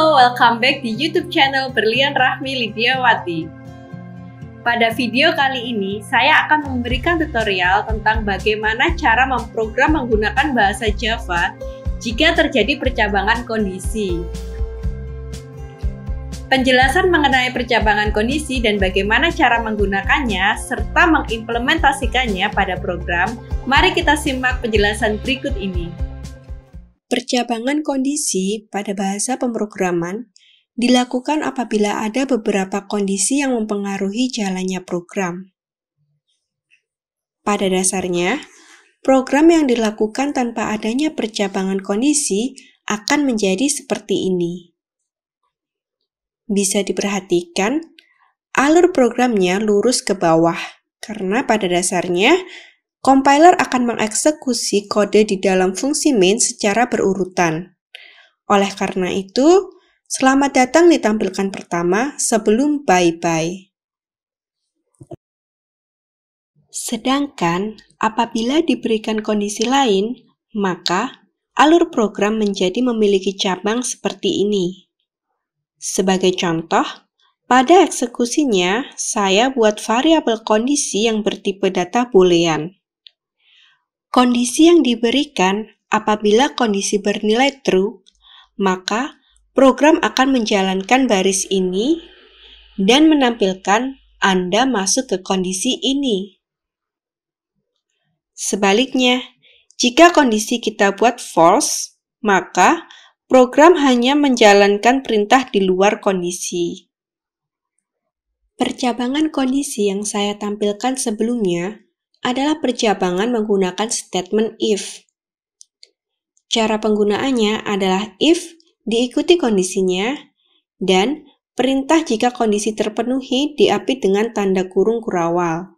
Halo, welcome back di YouTube channel Berlian Rahmi Lidiawati. Pada video kali ini, saya akan memberikan tutorial tentang bagaimana cara memprogram menggunakan bahasa Java jika terjadi percabangan kondisi. Penjelasan mengenai percabangan kondisi dan bagaimana cara menggunakannya, serta mengimplementasikannya pada program, mari kita simak penjelasan berikut ini. Percabangan kondisi pada bahasa pemrograman dilakukan apabila ada beberapa kondisi yang mempengaruhi jalannya program. Pada dasarnya, program yang dilakukan tanpa adanya percabangan kondisi akan menjadi seperti ini. Bisa diperhatikan, alur programnya lurus ke bawah, karena pada dasarnya, compiler akan mengeksekusi kode di dalam fungsi main secara berurutan. Oleh karena itu, selamat datang ditampilkan pertama sebelum bye-bye. Sedangkan, apabila diberikan kondisi lain, maka alur program menjadi memiliki cabang seperti ini. Sebagai contoh, pada eksekusinya, saya buat variabel kondisi yang bertipe data boolean. Kondisi yang diberikan apabila kondisi bernilai true, maka program akan menjalankan baris ini dan menampilkan Anda masuk ke kondisi ini. Sebaliknya, jika kondisi kita buat false, maka program hanya menjalankan perintah di luar kondisi. Percabangan kondisi yang saya tampilkan sebelumnya adalah percabangan menggunakan statement if. Cara penggunaannya adalah if diikuti kondisinya dan perintah jika kondisi terpenuhi diapit dengan tanda kurung kurawal.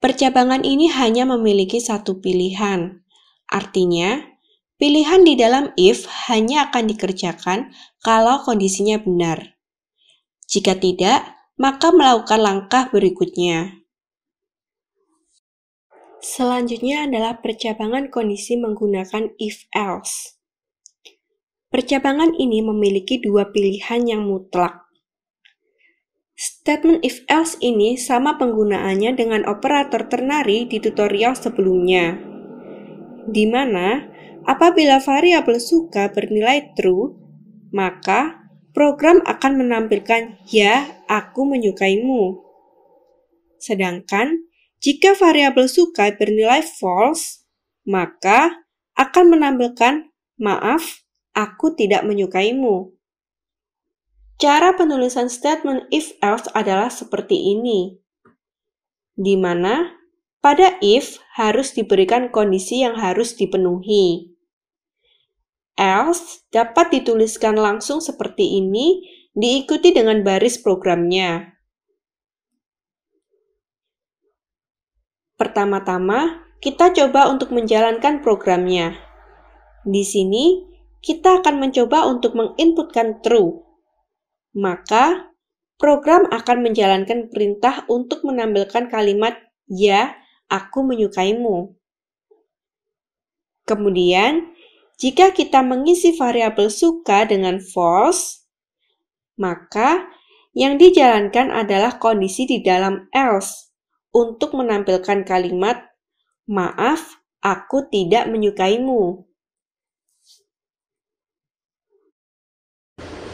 Percabangan ini hanya memiliki satu pilihan. Artinya, pilihan di dalam if hanya akan dikerjakan kalau kondisinya benar. Jika tidak, maka melakukan langkah berikutnya. Selanjutnya adalah percabangan kondisi menggunakan if-else. Percabangan ini memiliki dua pilihan yang mutlak. Statement if-else ini sama penggunaannya dengan operator ternary di tutorial sebelumnya, di mana apabila variabel suka bernilai true, maka program akan menampilkan "Ya, aku menyukaimu". Sedangkan, jika variabel suka bernilai false, maka akan menampilkan "Maaf, aku tidak menyukaimu". Cara penulisan statement if-else adalah seperti ini, di mana pada if harus diberikan kondisi yang harus dipenuhi. Else dapat dituliskan langsung seperti ini, diikuti dengan baris programnya. Pertama-tama, kita coba untuk menjalankan programnya. Di sini, kita akan mencoba untuk menginputkan true. Maka, program akan menjalankan perintah untuk menampilkan kalimat "Ya, aku menyukaimu". Kemudian, jika kita mengisi variabel suka dengan false, maka yang dijalankan adalah kondisi di dalam else untuk menampilkan kalimat "Maaf, aku tidak menyukaimu".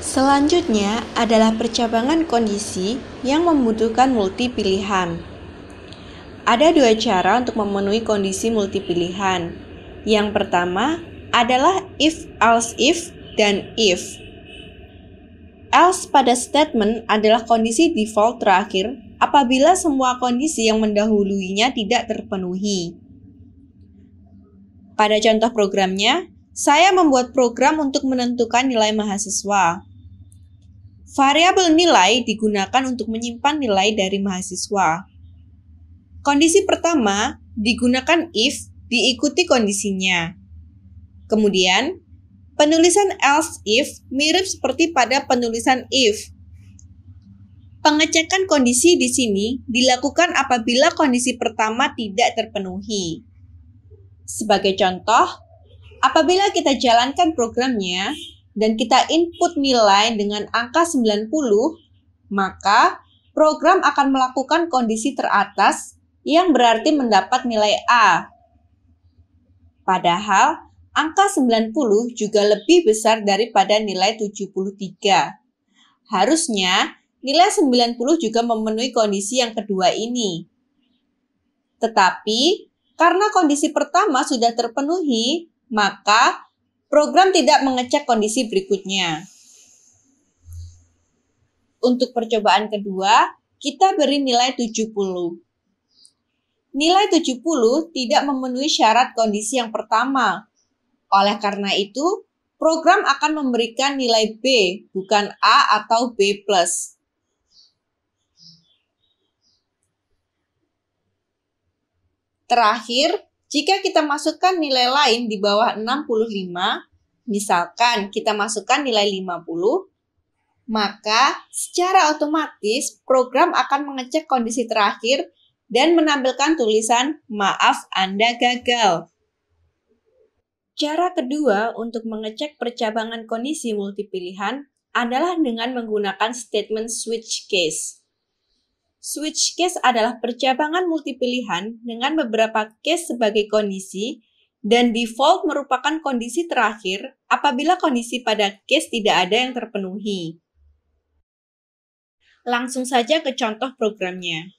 Selanjutnya adalah percabangan kondisi yang membutuhkan multi pilihan. Ada dua cara untuk memenuhi kondisi multi pilihan. Yang pertama adalah if, else if, dan if. Else pada statement adalah kondisi default terakhir apabila semua kondisi yang mendahuluinya tidak terpenuhi. Pada contoh programnya, saya membuat program untuk menentukan nilai mahasiswa. Variabel nilai digunakan untuk menyimpan nilai dari mahasiswa. Kondisi pertama digunakan if diikuti kondisinya. Kemudian, penulisan else if mirip seperti pada penulisan if. Pengecekan kondisi di sini dilakukan apabila kondisi pertama tidak terpenuhi. Sebagai contoh, Apabila kita jalankan programnya dan kita input nilai dengan angka 90, maka program akan melakukan kondisi teratas yang berarti mendapat nilai A. Padahal angka 90 juga lebih besar daripada nilai 73. Harusnya nilai 90 juga memenuhi kondisi yang kedua ini. Tetapi karena kondisi pertama sudah terpenuhi, maka program tidak mengecek kondisi berikutnya. Untuk percobaan kedua, kita beri nilai 70. Nilai 70 tidak memenuhi syarat kondisi yang pertama. Oleh karena itu, program akan memberikan nilai B, bukan A atau B+. Terakhir, jika kita masukkan nilai lain di bawah 65, misalkan kita masukkan nilai 50, maka secara otomatis program akan mengecek kondisi terakhir dan menampilkan tulisan "Maaf, Anda gagal". Cara kedua untuk mengecek percabangan kondisi multipilihan adalah dengan menggunakan statement switch case. Switch case adalah percabangan multipilihan dengan beberapa case sebagai kondisi dan default merupakan kondisi terakhir apabila kondisi pada case tidak ada yang terpenuhi. Langsung saja ke contoh programnya.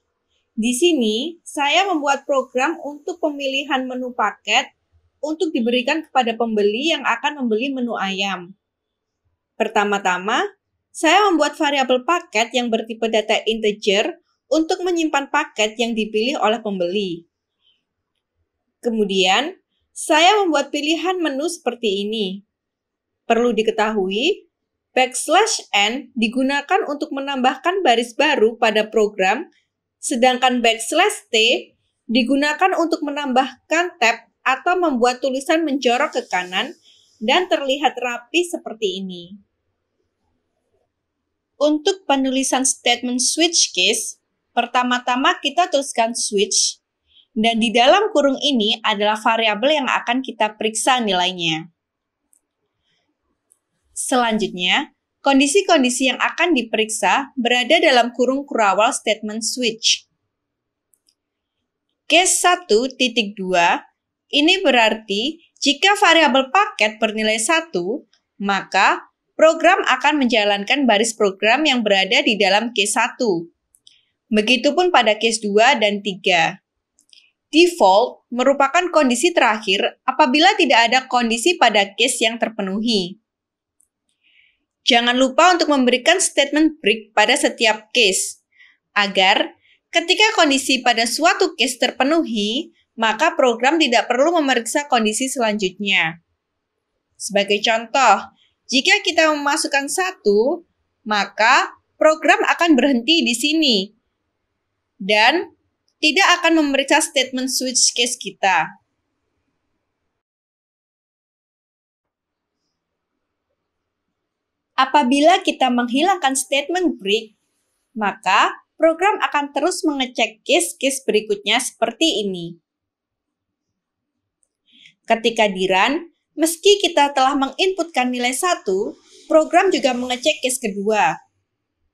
Di sini, saya membuat program untuk pemilihan menu paket untuk diberikan kepada pembeli yang akan membeli menu ayam. Pertama-tama, saya membuat variabel paket yang bertipe data integer untuk menyimpan paket yang dipilih oleh pembeli. Kemudian, saya membuat pilihan menu seperti ini. Perlu diketahui, \n digunakan untuk menambahkan baris baru pada program, sedangkan \t digunakan untuk menambahkan tab atau membuat tulisan menjorok ke kanan dan terlihat rapi seperti ini. Untuk penulisan statement switch case, pertama-tama kita tuliskan switch, dan di dalam kurung ini adalah variabel yang akan kita periksa nilainya. Selanjutnya, kondisi-kondisi yang akan diperiksa berada dalam kurung kurawal statement switch. Case 1.2, ini berarti jika variabel paket bernilai 1, maka program akan menjalankan baris program yang berada di dalam case 1. Begitupun pada case 2 dan 3. Default merupakan kondisi terakhir apabila tidak ada kondisi pada case yang terpenuhi. Jangan lupa untuk memberikan statement break pada setiap case, agar ketika kondisi pada suatu case terpenuhi, maka program tidak perlu memeriksa kondisi selanjutnya. Sebagai contoh, jika kita memasukkan 1, maka program akan berhenti di sini dan tidak akan memeriksa statement switch case kita. Apabila kita menghilangkan statement break, maka program akan terus mengecek case-case berikutnya seperti ini. Ketika di run, meski kita telah menginputkan nilai 1, program juga mengecek case kedua.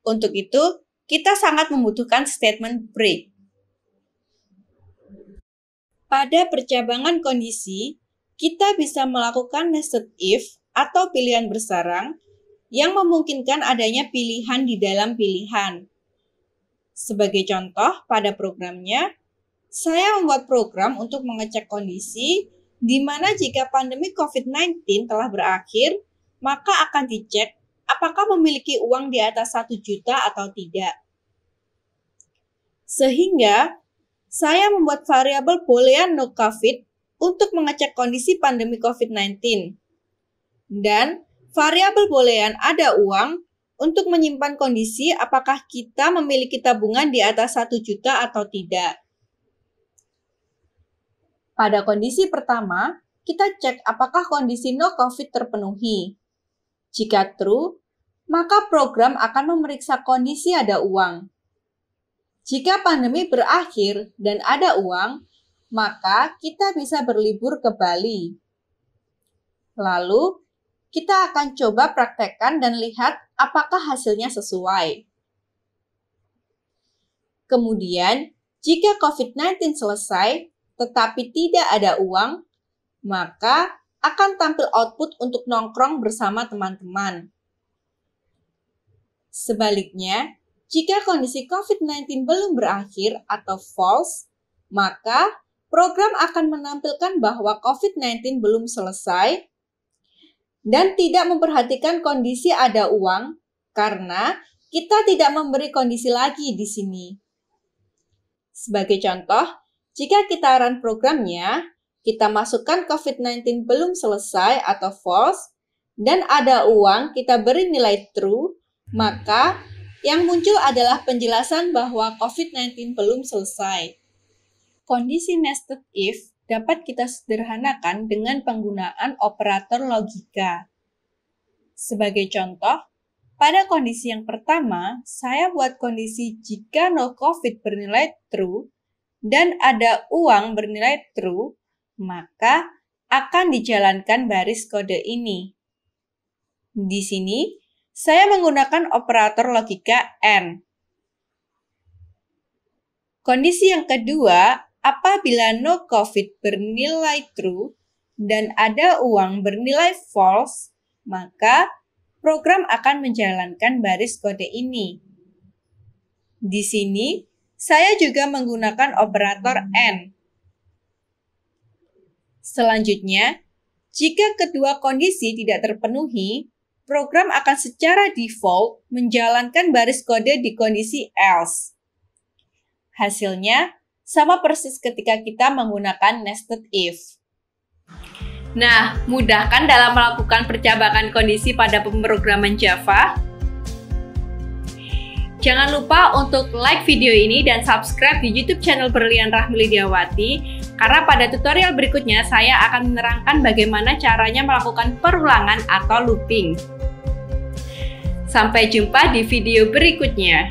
Untuk itu, kita sangat membutuhkan statement break. Pada percabangan kondisi, kita bisa melakukan nested if atau pilihan bersarang yang memungkinkan adanya pilihan di dalam pilihan. Sebagai contoh, pada programnya, saya membuat program untuk mengecek kondisi di mana jika pandemi COVID-19 telah berakhir, maka akan dicek apakah memiliki uang di atas 1 juta atau tidak. Sehingga, saya membuat variabel boolean no COVID untuk mengecek kondisi pandemi COVID-19. Dan variabel boolean ada uang untuk menyimpan kondisi apakah kita memiliki tabungan di atas 1 juta atau tidak. Pada kondisi pertama, kita cek apakah kondisi no COVID terpenuhi. Jika true, maka program akan memeriksa kondisi ada uang. Jika pandemi berakhir dan ada uang, maka kita bisa berlibur ke Bali. Lalu, kita akan coba praktekkan dan lihat apakah hasilnya sesuai. Kemudian, jika COVID-19 selesai, tetapi tidak ada uang, maka akan tampil output untuk nongkrong bersama teman-teman. Sebaliknya, jika kondisi COVID-19 belum berakhir atau false, maka program akan menampilkan bahwa COVID-19 belum selesai dan tidak memperhatikan kondisi ada uang karena kita tidak memberi kondisi lagi di sini. Sebagai contoh, jika kita run programnya, kita masukkan COVID-19 belum selesai atau false, dan ada uang kita beri nilai true, maka yang muncul adalah penjelasan bahwa COVID-19 belum selesai. Kondisi nested if dapat kita sederhanakan dengan penggunaan operator logika. Sebagai contoh, pada kondisi yang pertama, saya buat kondisi jika no COVID bernilai true dan ada uang bernilai true, maka akan dijalankan baris kode ini. Di sini, saya menggunakan operator logika AND. Kondisi yang kedua, apabila no COVID bernilai true dan ada uang bernilai false, maka program akan menjalankan baris kode ini. Di sini, saya juga menggunakan operator AND. Selanjutnya, jika kedua kondisi tidak terpenuhi, program akan secara default menjalankan baris kode di kondisi else. Hasilnya, sama persis ketika kita menggunakan nested if. Nah, mudah kan dalam melakukan percabangan kondisi pada pemrograman Java? Jangan lupa untuk like video ini dan subscribe di YouTube channel Berlian Rahmi Lidiawati, karena pada tutorial berikutnya saya akan menerangkan bagaimana caranya melakukan perulangan atau looping. Sampai jumpa di video berikutnya.